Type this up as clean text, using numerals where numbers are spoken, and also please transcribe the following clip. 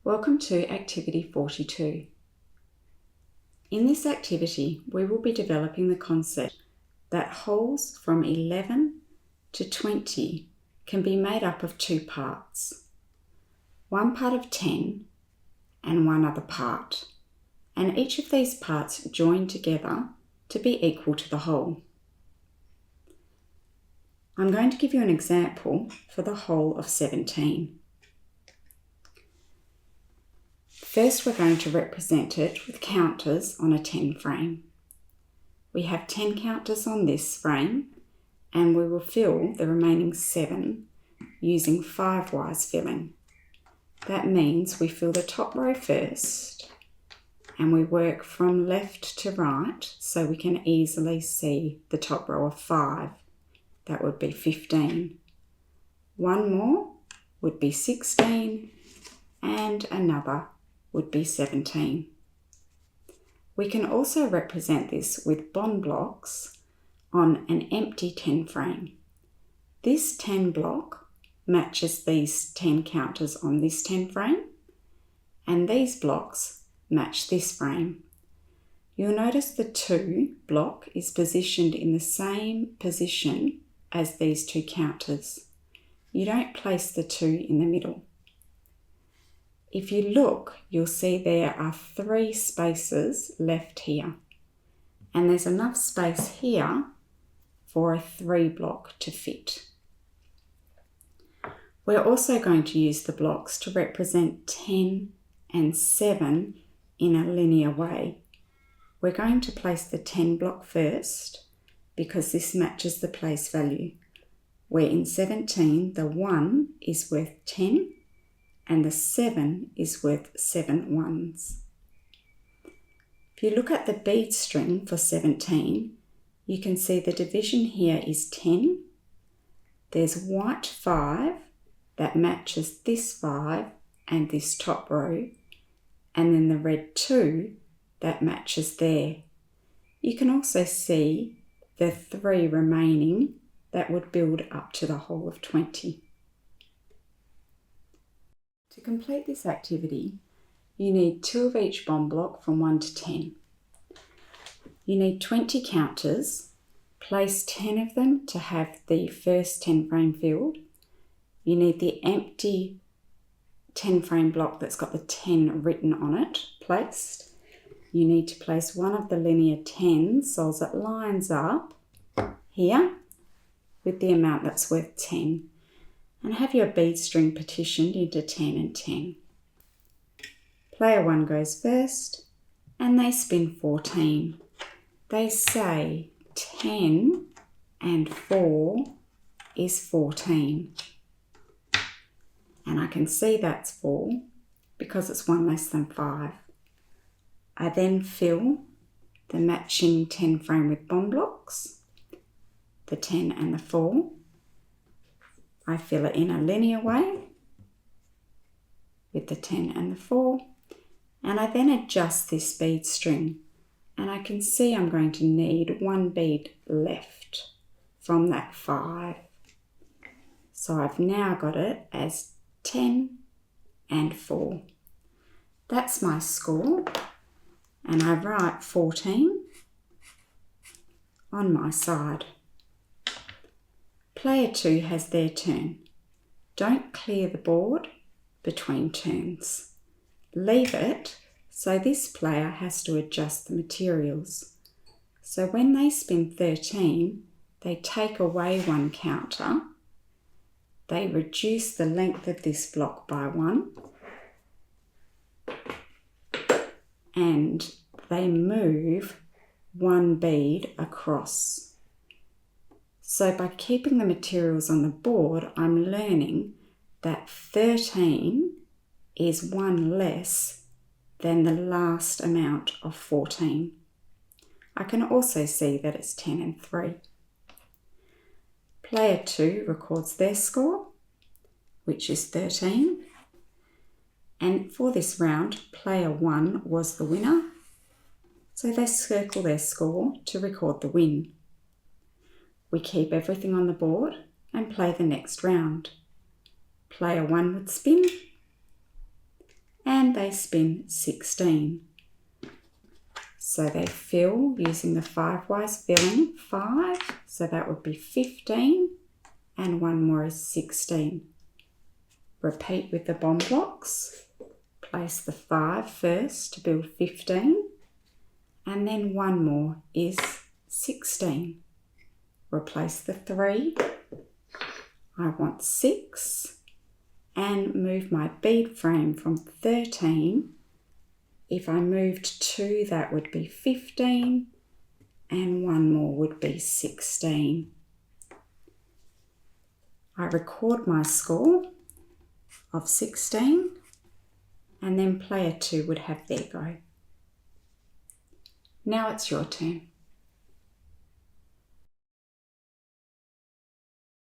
Welcome to Activity 42. In this activity, we will be developing the concept that holes from 11 to 20 can be made up of two parts. One part of 10 and one other part, and each of these parts join together to be equal to the whole. I'm going to give you an example for the whole of 17. First, we're going to represent it with counters on a 10 frame. We have 10 counters on this frame, and we will fill the remaining 7 using 5-wise filling. That means we fill the top row first, and we work from left to right so we can easily see the top row of 5. That would be 15. One more would be 16, and another would be 17. We can also represent this with bond blocks on an empty 10 frame. This 10 block matches these 10 counters on this 10 frame, and these blocks match this frame. You'll notice the 2 block is positioned in the same position as these 2 counters. You don't place the 2 in the middle. If you look, you'll see there are 3 spaces left here, and there's enough space here for a 3 block to fit. We're also going to use the blocks to represent 10 and 7 in a linear way. We're going to place the 10 block first because this matches the place value, where in 17 the 1 is worth 10 and the 7 is worth 7 1s. If you look at the bead string for 17, you can see the division here is 10. There's white 5 that matches this 5 and this top row, and then the red 2 that matches there. You can also see the 3 remaining that would build up to the whole of 20. To complete this activity, you need 2 of each bond block from 1 to 10. You need 20 counters. Place 10 of them to have the first 10 frame filled. You need the empty 10 frame block that's got the 10 written on it placed. You need to place one of the linear 10s so as it lines up here with the amount that's worth 10. And have your bead string partitioned into 10 and 10. Player 1 goes first, and they spin 14. They say 10 and 4 is 14. And I can see that's 4 because it's 1 less than 5. I then fill the matching 10 frame with bond blocks, the 10 and the 4. I fill it in a linear way with the 10 and the 4, and I then adjust this bead string, and I can see I'm going to need 1 bead left from that 5. So I've now got it as 10 and 4. That's my score, and I write 14 on my side. Player 2 has their turn. Don't clear the board between turns. Leave it so this player has to adjust the materials. So when they spin 13, they take away 1 counter. They reduce the length of this block by 1. And they move 1 bead across. So by keeping the materials on the board, I'm learning that 13 is 1 less than the last amount of 14. I can also see that it's 10 and 3. Player 2 records their score, which is 13. And for this round, player 1 was the winner. So they circle their score to record the win. We keep everything on the board and play the next round. Player 1 would spin, and they spin 16. So they fill using the 5-wise filling 5, so that would be 15, and one more is 16. Repeat with the bomb blocks. Place the 5 first to build 15, and then one more is 16. Replace the 3. I want 6, and move my bead frame from 13. If I moved 2, that would be 15, and one more would be 16. I record my score of 16, and then player 2 would have their go. Now it's your turn.